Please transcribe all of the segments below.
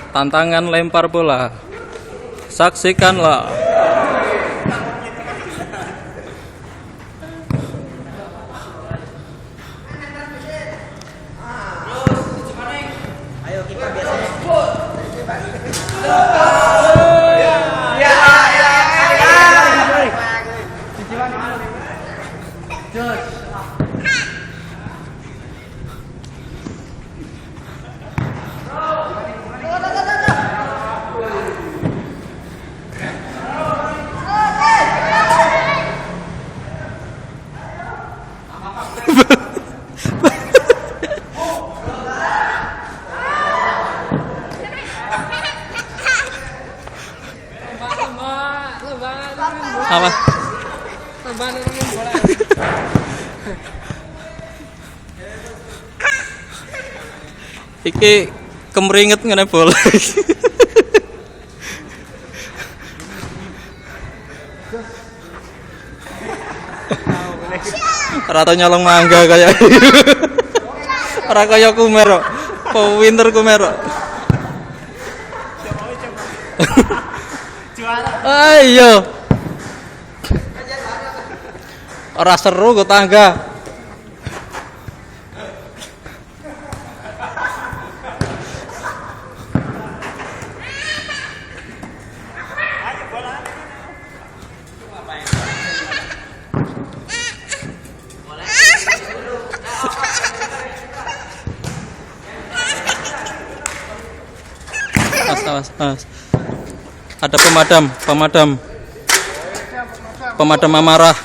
Tantangan lempar bola. Saksikanlah. Ayo kita biasa. Apa? Iki kemeringet ngene bola. Rata nyolong mangga kayak. Ora kaya Kumero. Winter Kumero. Ayo. Ora seru go tangga. Mas. Ada pemadam amarah.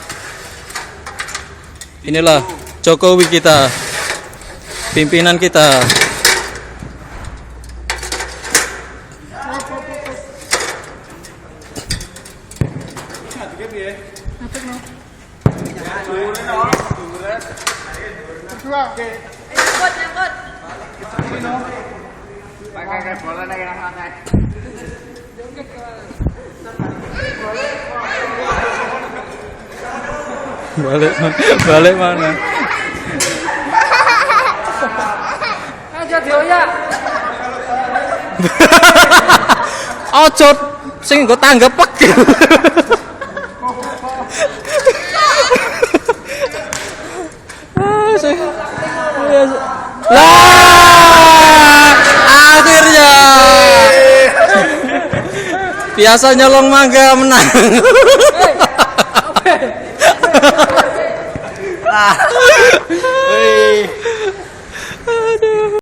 Inilah Jokowi kita, pimpinan kita. Balik mana? Aja dioya. Ojo sing nggo tanggepek. Akhirnya biasa nyolong mangga menang.